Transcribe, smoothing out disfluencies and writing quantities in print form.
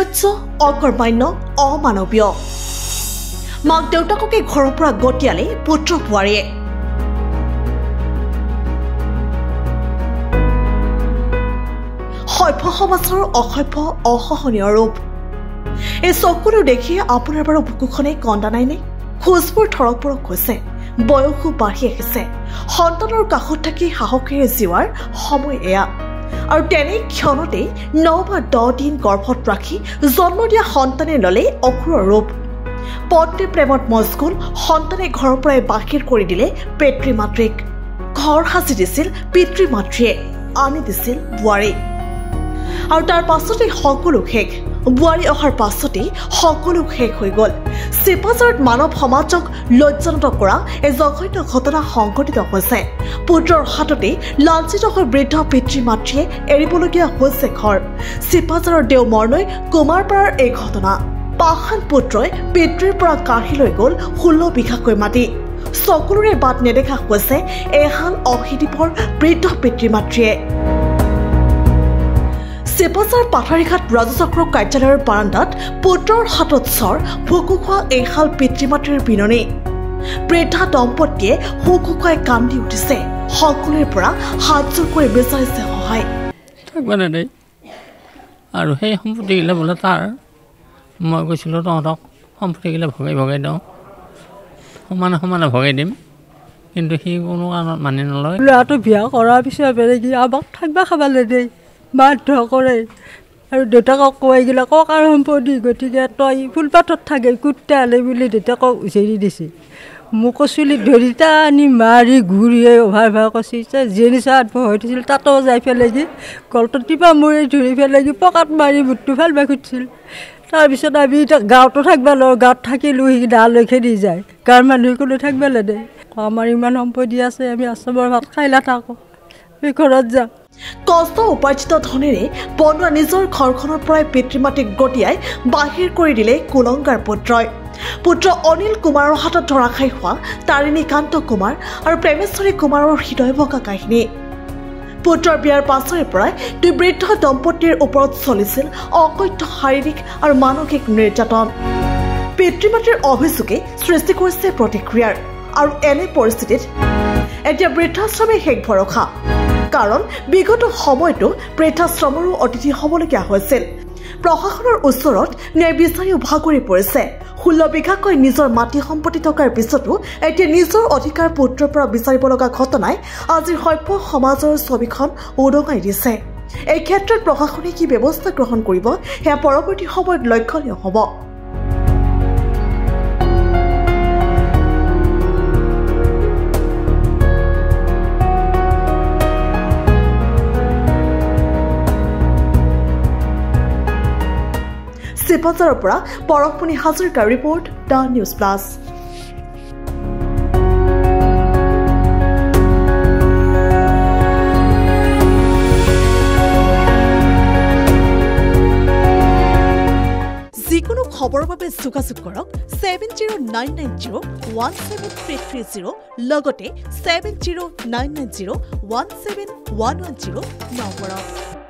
নিৰ্লজ্জ অকৰ্মান্য অমানৱীয় মাক দেউতাককে ঘৰৰ পৰা গতিয়ালে পুত্ৰ বোৱাৰীয়ে সভ্য সমাজৰ অসভ্য অসহনীয় ৰূপ এই সকলো দেখি আপোনাৰ বাৰু বুকুখনে কন্দা নাইনে খোজবোৰ থৰক হৈছে বয়সো বাঢ়ি আহিছে সন্তানৰ কাষত থাকি সাহসেৰে জীৱাৰ সময় এয়া আৰু তেনে ক্ষণতে 9 বা 10 দিন গৰ্ভত ৰাখি জন্ম দিয়া সন্তানে ললে অসুৰৰ ৰূপ পত্নী প্ৰেমত মজগুল সন্তানে ঘৰৰ পৰাই বাহিৰ কৰি দিলে পিতৃ মাতৃক ঘৰ সাজি দিছিল পিতৃ মাতৃয়ে আনি দিছিল বোৱাৰী আৰু তাৰ পাছতে সকলো শেষ বোৱাৰী অহাৰ পাছতে সকলো শেষ হৈ গ'ল চিপাঝাৰত মানৱ সমাজক লজ্জানত কৰা এই জঘন্য ঘটনা সংঘটিত হৈছে পুত্ৰৰ হাততে লাঞ্ছিত হৈ বৃদ্ধ পিতৃ মাতৃয়ে এৰিবলগীয়া হৈছে ঘৰ চিপাঝাৰৰ দেওমৰ্ণৈ কুমাৰপাৰাৰ এই ঘটনা পাখান পুত্ৰই পিতৃৰ পৰা কাঢ়ি লৈ গ'ল 16 বিঘাকৈ মাটি সকলোৰে বাট নেদেখা হৈছে এহাল অহিদীপৰ বৃদ্ধ পিতৃ মাতৃয়ে চিপাঝাৰ পাঠাৰীঘাট ৰাজচক্ৰ কাৰ্যালয়ৰ বাৰাণ্ডাত পুত্ৰৰ হাতত চৰ ভুকু খোৱা এহাল পিতৃ মাতৃৰ বিননি বৃদ্ধা দম্পতীয়ে হুকুকাই কান্দি উঠিছে সকলোৰে পৰা হাতজোৰ কৰি বিচাৰিছে সহায় আৰু সেই সম্পত্তিগিলা বোলে তাৰ মই কৈছিলোঁ তহঁতক সম্পত্তিগিলা ভগাই দিওঁ সমানে ভগাই দিম কিন্তু সি কোনো কাৰণত মানি নলয় ল'ৰাটো বিয়া কৰাৰ পিছত বেলেগ আমাক থাকিবা খাবলৈ দেই বাধ্য কৰে আৰু দেউতাকক কৈগিলা ককাৰ সম্পত্তি গতিকে তই ফুলপাতত থাকে কুত্তা আলে বুলি দেউতাকক উচেৰি দিছে মোক চুলিত ধৰিতা আনি মাৰি ঘূৰিয়ে অভাৰ কৈছে যেনি চাত হৈ দিছিল তাতো যাই পেলাই কলটো টিপা মৰি ধৰি পেলাই পকাত মাৰি বুটটো ভাল বাই খুজিছিল তাৰপিছত আমি এতিয়া গাঁৱতো থাকিবা লওঁ গাঁৱত থাকিলোঁ সি দালৈ খেদি যায় গাঁৱৰ মানুহে কোনো থাকিব লাগে আমাৰ ইমান সম্পত্তি আছে আমি আচমৰ ভাত খাইলা থাকোঁ সেই ঘৰত যাওঁ কষ্ট উপাৰ্জিত ধনেৰে বনোৱা নিজৰ ঘৰখনৰ পৰাই পিতৃ মাতৃক গতিয়াই বাহিৰ কৰি দিলে কুলংগাৰ পুত্ৰ অনিল কুমাৰৰ হাতত ধৰা খাই হোৱা তাৰিণীকান্ত কুমাৰ আৰু প্ৰেমেশ্বৰী কুমাৰৰ হৃদয় ভগা কাহিনী পুত্ৰৰ বিয়াৰ পাছৰে পৰাই দুই বৃদ্ধ দম্পতীৰ ওপৰত চলিছিল অকথ্য শাৰীৰিক আৰু মানসিক নিৰ্যাতন পিতৃ মাতৃৰ অভিযোগে সৃষ্টি কৰিছে প্ৰতিক্ৰিয়াৰ আৰু এনে পৰিস্থিতিত এতিয়া বৃদ্ধাশ্ৰমে শেষ ভৰসা কাৰণ বিগত সময়তো বৃদ্ধাশ্ৰমৰো অতিথি হ'বলগীয়া হৈছিল প্ৰশাসনৰ ওচৰত ন্যায় বিচাৰি উভা কৰি পৰিছে 16 বিঘাকৈ নিজৰ মাটি সম্পত্তি থকাৰ পিছতো এতিয়া নিজৰ অধিকাৰ পুত্ৰৰ পৰা বিচাৰিব লগা ঘটনাই আজিৰ সভ্য সমাজৰ ছবিখন উদঙাই দিছে এই ক্ষেত্ৰত প্ৰশাসনে কি ব্যৱস্থা গ্ৰহণ কৰিব সেয়া পৰৱৰ্তী সময়ত লক্ষণীয় হ'ব চিপাঝাৰৰ পৰা পৰশমণি হাজৰিকাৰ ৰিপৰ্ট দ্য নিউজ প্লাছ যিকোনো খবৰৰ বাবে যোগাযোগ কৰক 7099017330 লগতে 7099017110 নম্বৰত